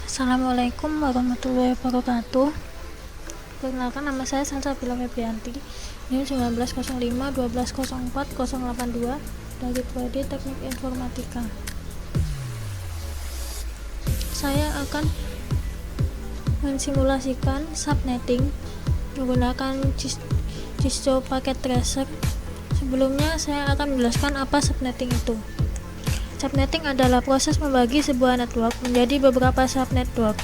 Assalamualaikum warahmatullahi wabarakatuh. Perkenalkan, nama saya Salsabila Febrianti, NIM 1905 1204082 dari Prodi Teknik Informatika. Saya akan mensimulasikan subnetting menggunakan Cisco Packet Tracer. Sebelumnya saya akan menjelaskan apa subnetting itu. Subnetting adalah proses membagi sebuah network menjadi beberapa subnetwork.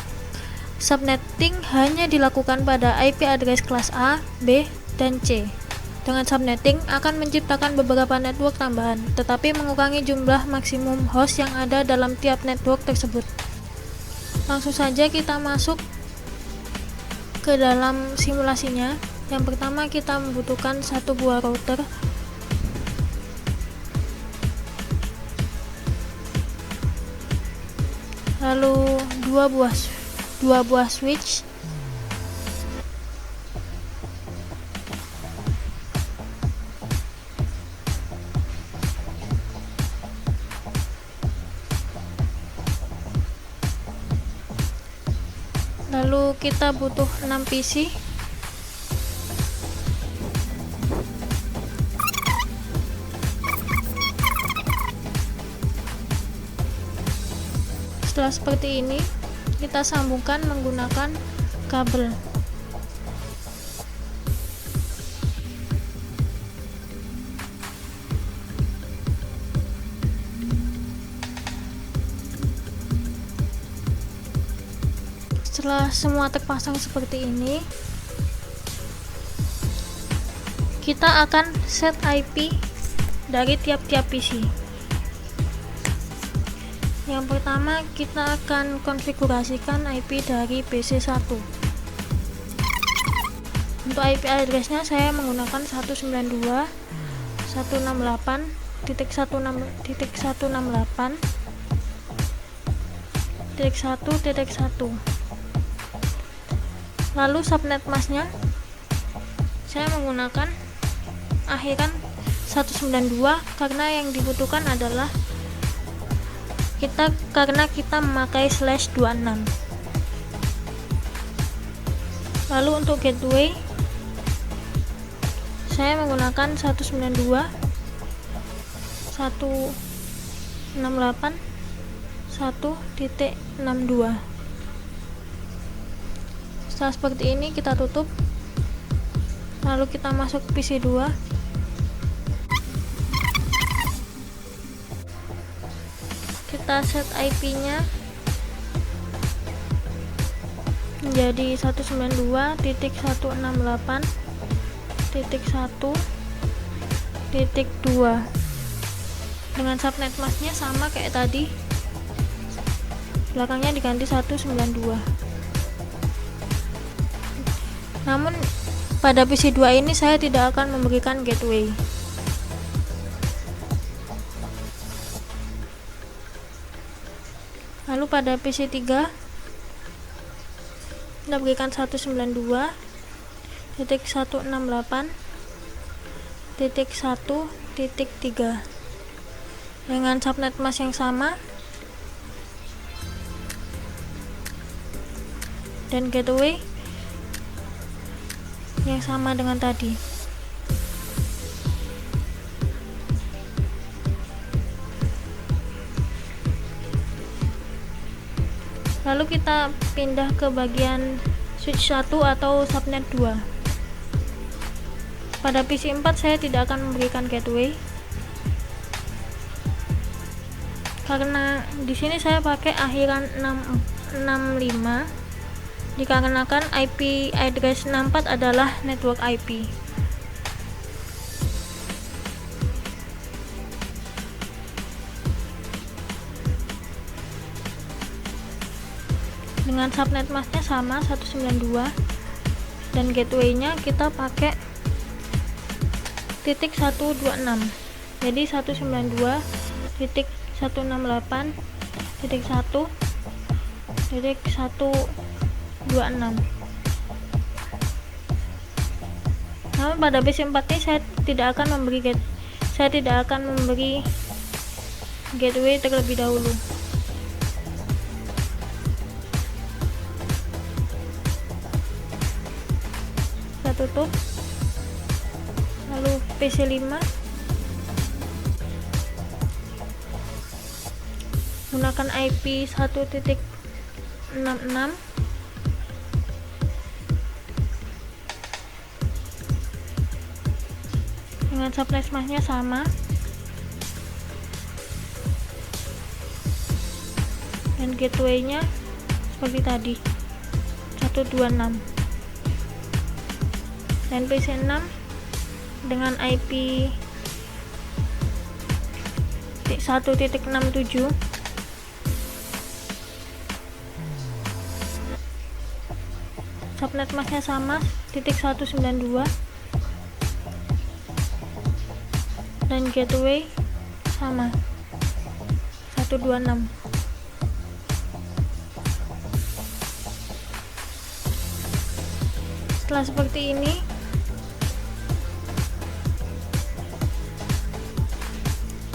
Subnetting hanya dilakukan pada IP address kelas A, B, dan C. Dengan subnetting akan menciptakan beberapa network tambahan, tetapi mengurangi jumlah maksimum host yang ada dalam tiap network tersebut. Langsung saja kita masuk ke dalam simulasinya. Yang pertama, kita membutuhkan satu buah router, lalu dua buah switch, lalu kita butuh 6 PC, setelah seperti ini kita sambungkan menggunakan kabel. Setelah semua terpasang seperti ini, kita akan set IP dari tiap-tiap PC. Yang pertama, kita akan konfigurasikan IP dari PC1. Untuk IP addressnya saya menggunakan 192.168.168.1.1. Lalu subnet masknya saya menggunakan akhiran 192 karena yang dibutuhkan adalah karena kita memakai /26. Lalu untuk gateway saya menggunakan 192.168.1.62. Setelah seperti ini kita tutup, lalu kita masuk PC 2. Kita set IP-nya menjadi 192.168.1.2 dengan subnet masknya sama kayak tadi, belakangnya diganti 192. Namun pada PC 2 ini saya tidak akan memberikan gateway. Lalu pada PC 3 kita berikan 192.168.1.3 dengan subnet mask yang sama dan gateway yang sama dengan tadi. Lalu kita pindah ke bagian switch 1 atau subnet 2. Pada PC 4 saya tidak akan memberikan gateway karena di sini saya pakai akhiran 65 dikarenakan IP address 64 adalah network IP. Dengan subnet masknya sama 192 dan gateway-nya kita pakai .126. Jadi 192.168.1.126. Namun pada PC 4 ini saya tidak akan memberi gateway terlebih dahulu. tutup. Lalu PC5 gunakan IP 1.66 dengan subnet masknya sama, dan gateway-nya seperti tadi 126, dan PC6 dengan IP 1.67 subnet masknya sama, titik 192, dan gateway sama 126. Setelah seperti ini,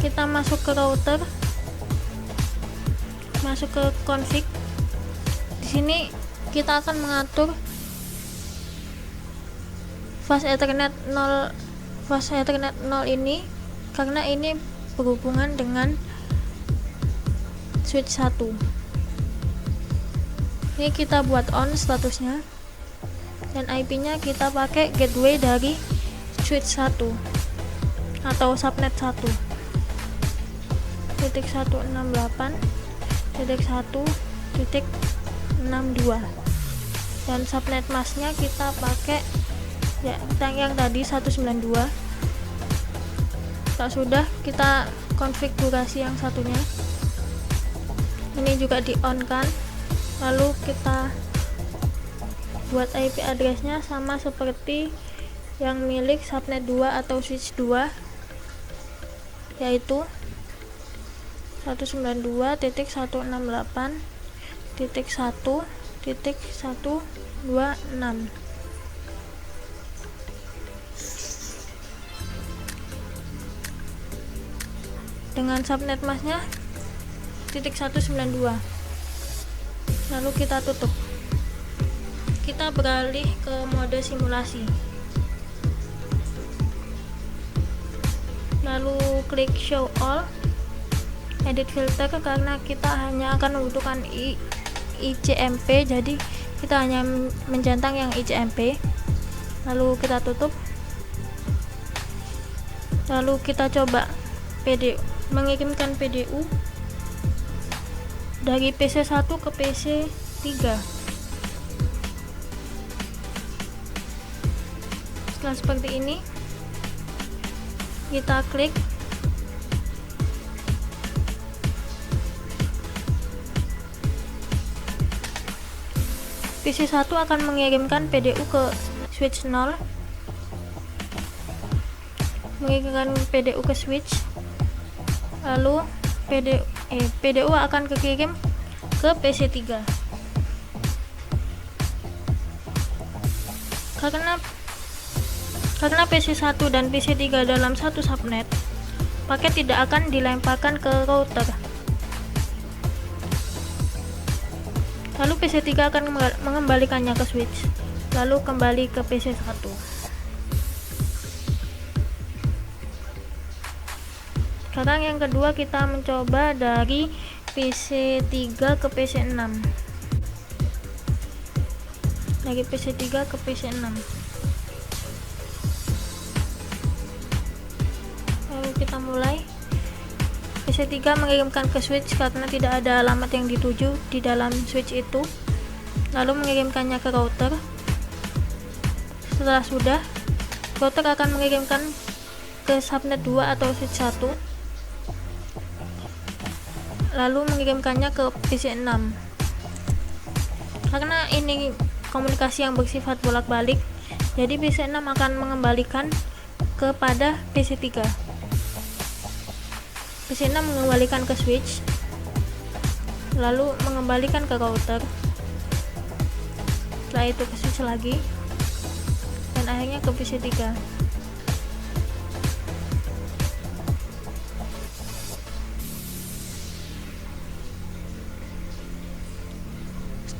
kita masuk ke router, masuk ke config. Di sini kita akan mengatur fast Ethernet 0 ini, karena ini berhubungan dengan switch 1. Ini kita buat on statusnya, dan IP-nya kita pakai gateway dari switch 1 atau subnet 1 titik 168 titik 1.62, dan subnet masknya kita pakai ya yang tadi 192. Tak sudah kita konfigurasi yang satunya, ini juga di on kan, lalu kita buat IP addressnya sama seperti yang milik subnet 2 atau switch 2, yaitu 192.168.1.126. dengan subnet masknya titik 192. Lalu kita tutup. Kita beralih ke mode simulasi. Lalu klik show all, edit filter, karena kita hanya akan membutuhkan ICMP, jadi kita hanya menjantang yang ICMP. Lalu kita tutup. Lalu kita coba mengirimkan PDU dari PC1 ke PC3. Setelah seperti ini, kita klik PC1 akan mengirimkan PDU ke switch 0, mengirimkan PDU ke switch, lalu PDU akan kekirim ke PC3. Karena PC1 dan PC3 dalam satu subnet, paket tidak akan dilemparkan ke router. Lalu PC3 akan mengembalikannya ke switch, lalu kembali ke PC1. Sekarang yang kedua, kita mencoba dari PC3 ke PC6. Dari PC3 ke PC6. Lalu kita mulai. PC3 mengirimkan ke switch karena tidak ada alamat yang dituju di dalam switch itu. Lalu mengirimkannya ke router. Setelah sudah, router akan mengirimkan ke subnet 2 atau switch 1. Lalu mengirimkannya ke PC6. Karena ini komunikasi yang bersifat bolak-balik, jadi PC6 akan mengembalikan kepada PC3. PC6 mengembalikan ke switch, lalu mengembalikan ke router, setelah itu ke switch lagi, dan akhirnya ke PC3.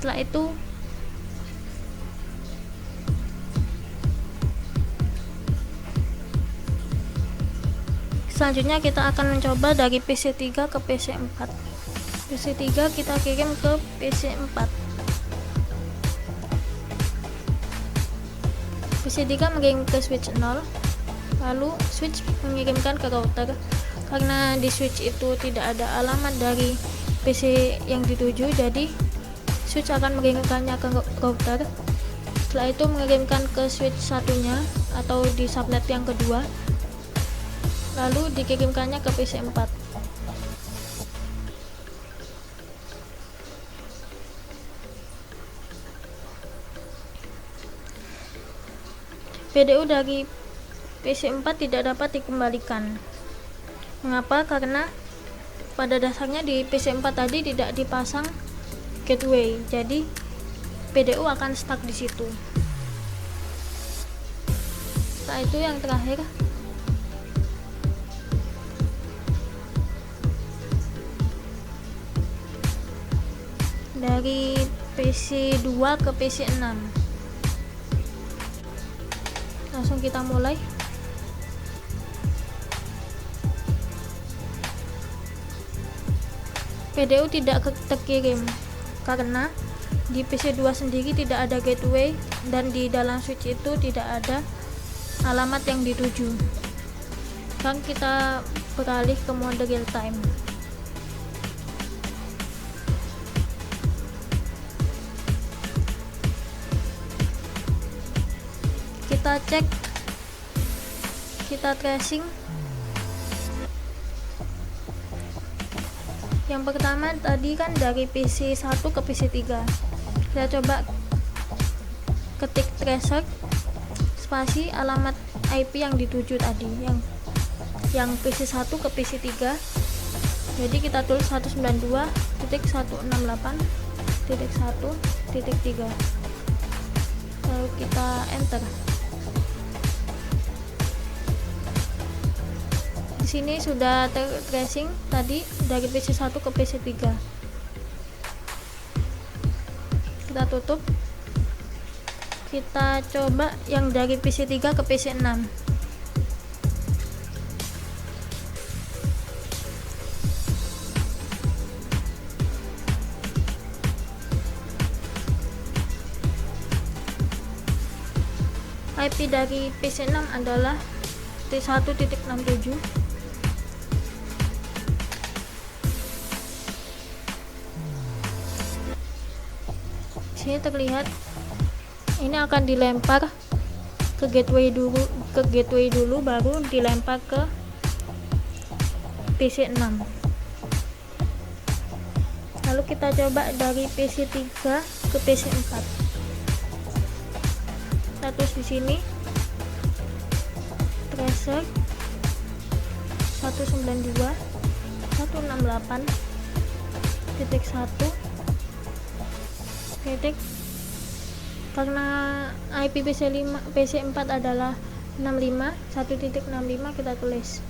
Setelah itu Selanjutnya kita akan mencoba dari PC3 ke PC4. PC3 kita kirim ke PC4. PC3 mengirim ke switch 0, lalu switch mengirimkan ke router. Karena di switch itu tidak ada alamat dari PC yang dituju, jadi switch akan mengirimkannya ke router. Setelah itu mengirimkan ke switch satunya atau di subnet yang kedua, lalu dikirimkannya ke PC4. PDU dari PC4 tidak dapat dikembalikan. Mengapa? Karena pada dasarnya di PC4 tadi tidak dipasang gateway, jadi PDU akan stuck di situ. Setelah itu yang terakhir, dari PC2 ke PC6. Langsung kita mulai. PDU tidak terkirim karena di PC2 sendiri tidak ada gateway dan di dalam switch itu tidak ada alamat yang dituju. Sekarang kita beralih ke mode real time. Kita cek, kita tracing. Yang pertama tadi kan dari PC1 ke PC3. Kita coba ketik tracer spasi alamat IP yang dituju tadi, yang PC1 ke PC3. Jadi kita tulis 192.168.1.3. Lalu kita enter. Di sini sudah tracing tadi dari PC1 ke PC3. Kita tutup. Kita coba yang dari PC3 ke PC6. IP dari PC6 adalah T1.67. Sini terlihat ini akan dilempar ke gateway dulu baru dilempar ke PC6. Lalu kita coba dari PC3 ke PC4. Status di sini tracer 192.168.1 titik. Karena IP PC4 adalah 65, 1.65, kita tulis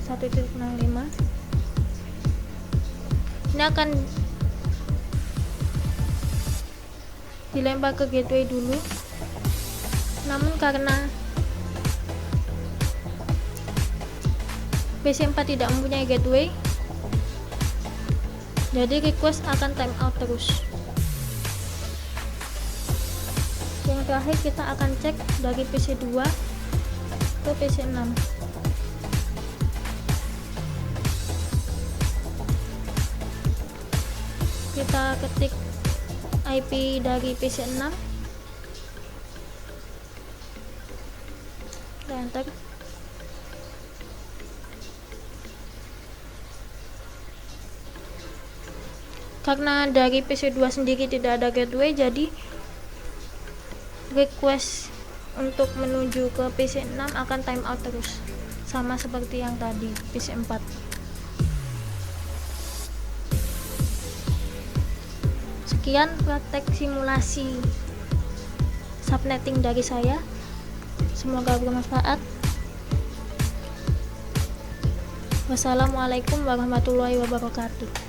1.65. Ini akan dilempar ke gateway dulu, namun karena PC4 tidak mempunyai gateway, jadi request akan timeout terus. Yang terakhir kita akan cek dari PC2 ke PC6. Kita ketik IP dari PC6, dan enter. Karena dari PC2 sendiri tidak ada gateway, jadi request untuk menuju ke PC6 akan timeout terus, sama seperti yang tadi PC4. Sekian praktek simulasi subnetting dari saya, semoga bermanfaat. Wassalamualaikum warahmatullahi wabarakatuh.